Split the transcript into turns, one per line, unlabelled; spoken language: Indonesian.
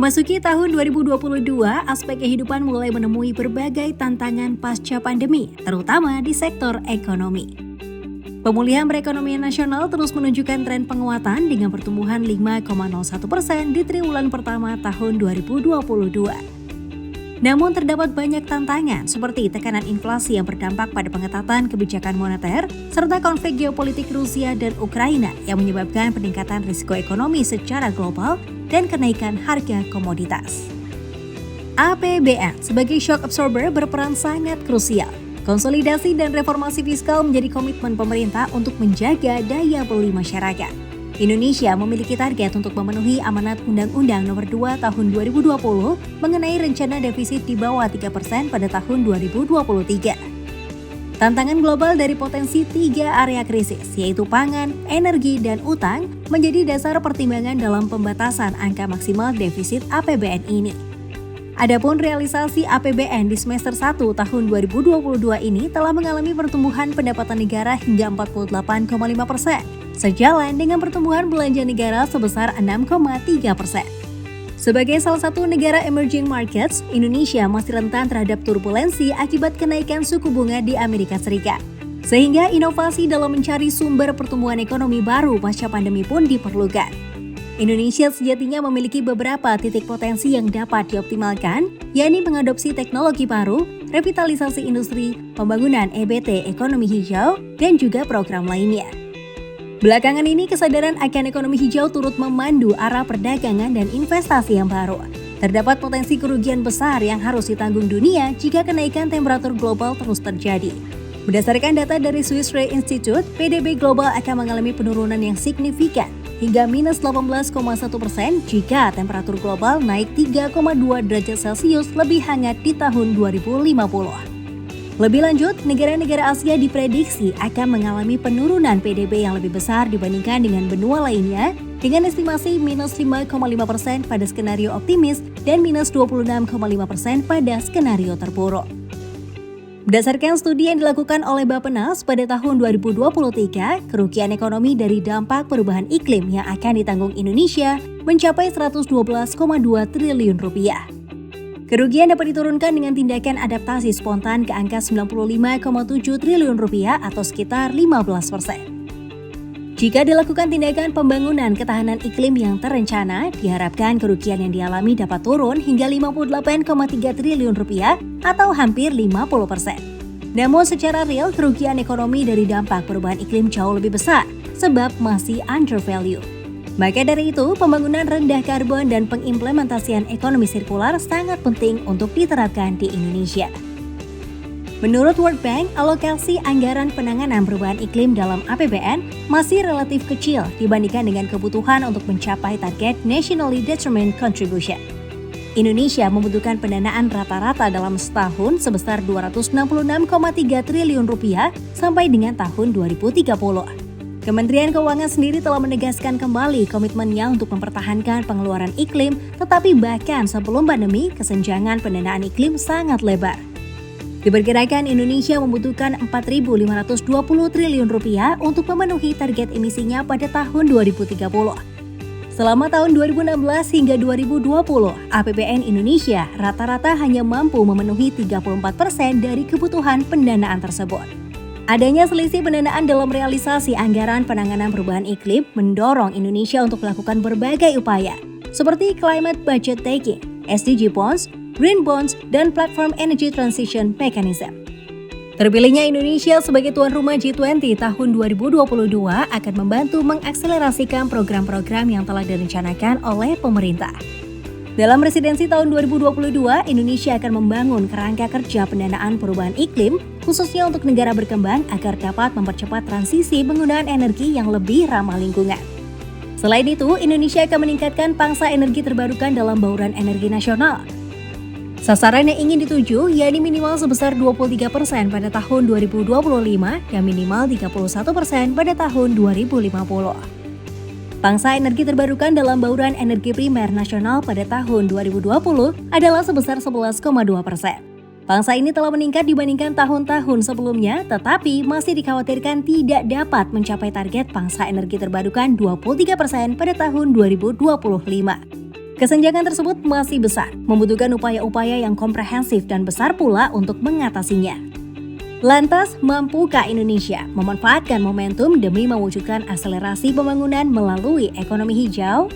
Memasuki tahun 2022, aspek kehidupan mulai menemui berbagai tantangan pasca pandemi, terutama di sektor ekonomi. Pemulihan perekonomian nasional terus menunjukkan tren penguatan dengan pertumbuhan 5,01% di triwulan pertama tahun 2022. Namun terdapat banyak tantangan seperti tekanan inflasi yang berdampak pada pengetatan kebijakan moneter, serta konflik geopolitik Rusia dan Ukraina yang menyebabkan peningkatan risiko ekonomi secara global dan kenaikan harga komoditas. APBN sebagai shock absorber berperan sangat krusial. Konsolidasi dan reformasi fiskal menjadi komitmen pemerintah untuk menjaga daya beli masyarakat. Indonesia memiliki target untuk memenuhi amanat Undang-Undang Nomor 2 Tahun 2020 mengenai rencana defisit di bawah 3% pada tahun 2023. Tantangan global dari potensi 3 area krisis, yaitu pangan, energi, dan utang, menjadi dasar pertimbangan dalam pembatasan angka maksimal defisit APBN ini. Adapun realisasi APBN di semester 1 tahun 2022 ini telah mengalami pertumbuhan pendapatan negara hingga 48,5%, sejalan dengan pertumbuhan belanja negara sebesar 6,3%. Sebagai salah satu negara emerging markets, Indonesia masih rentan terhadap turbulensi akibat kenaikan suku bunga di Amerika Serikat. Sehingga inovasi dalam mencari sumber pertumbuhan ekonomi baru pasca pandemi pun diperlukan. Indonesia sejatinya memiliki beberapa titik potensi yang dapat dioptimalkan, yakni mengadopsi teknologi baru, revitalisasi industri, pembangunan EBT ekonomi hijau, dan juga program lainnya. Belakangan ini kesadaran akan ekonomi hijau turut memandu arah perdagangan dan investasi yang baru. Terdapat potensi kerugian besar yang harus ditanggung dunia jika kenaikan temperatur global terus terjadi. Berdasarkan data dari Swiss Re Institute, PDB global akan mengalami penurunan yang signifikan hingga minus 18,1% jika temperatur global naik 3,2 derajat Celcius lebih hangat di tahun 2050. Lebih lanjut, negara-negara Asia diprediksi akan mengalami penurunan PDB yang lebih besar dibandingkan dengan benua lainnya, dengan estimasi minus 5,5% pada skenario optimis dan minus 26,5% pada skenario terburuk. Berdasarkan studi yang dilakukan oleh Bappenas pada tahun 2023, kerugian ekonomi dari dampak perubahan iklim yang akan ditanggung Indonesia mencapai 112,2 triliun rupiah. Kerugian dapat diturunkan dengan tindakan adaptasi spontan ke angka 95,7 triliun rupiah atau sekitar 15%. Jika dilakukan tindakan pembangunan ketahanan iklim yang terencana, diharapkan kerugian yang dialami dapat turun hingga 58,3 triliun rupiah atau hampir 50%. Namun secara real, kerugian ekonomi dari dampak perubahan iklim jauh lebih besar, sebab masih undervalue. Maka dari itu, pembangunan rendah karbon dan pengimplementasian ekonomi sirkular sangat penting untuk diterapkan di Indonesia. Menurut World Bank, alokasi anggaran penanganan perubahan iklim dalam APBN masih relatif kecil dibandingkan dengan kebutuhan untuk mencapai target Nationally Determined Contribution. Indonesia membutuhkan pendanaan rata-rata dalam setahun sebesar 266,3 triliun rupiah sampai dengan tahun 2030. Kementerian Keuangan sendiri telah menegaskan kembali komitmennya untuk mempertahankan pengeluaran iklim, tetapi bahkan sebelum pandemi, kesenjangan pendanaan iklim sangat lebar. Diperkirakan Indonesia membutuhkan 4.520 triliun rupiah untuk memenuhi target emisinya pada tahun 2030. Selama tahun 2016 hingga 2020, APBN Indonesia rata-rata hanya mampu memenuhi 34% dari kebutuhan pendanaan tersebut. Adanya selisih pendanaan dalam realisasi anggaran penanganan perubahan iklim mendorong Indonesia untuk melakukan berbagai upaya, seperti Climate Budget Taking, SDG Bonds, Green Bonds, dan Platform Energy Transition Mechanism. Terpilihnya Indonesia sebagai tuan rumah G20 tahun 2022 akan membantu mengakselerasikan program-program yang telah direncanakan oleh pemerintah. Dalam presidensi tahun 2022, Indonesia akan membangun kerangka kerja pendanaan perubahan iklim, khususnya untuk negara berkembang agar dapat mempercepat transisi penggunaan energi yang lebih ramah lingkungan. Selain itu, Indonesia akan meningkatkan pangsa energi terbarukan dalam bauran energi nasional. Sasaran yang ingin dituju yakni minimal sebesar 23% pada tahun 2025 dan minimal 31% pada tahun 2050. Pangsa energi terbarukan dalam bauran energi primer nasional pada tahun 2020 adalah sebesar 11,2%. Pangsa ini telah meningkat dibandingkan tahun-tahun sebelumnya, tetapi masih dikhawatirkan tidak dapat mencapai target pangsa energi terbarukan 23% pada tahun 2025. Kesenjangan tersebut masih besar, membutuhkan upaya-upaya yang komprehensif dan besar pula untuk mengatasinya. Lantas, mampukah Indonesia memanfaatkan momentum demi mewujudkan akselerasi pembangunan melalui ekonomi hijau?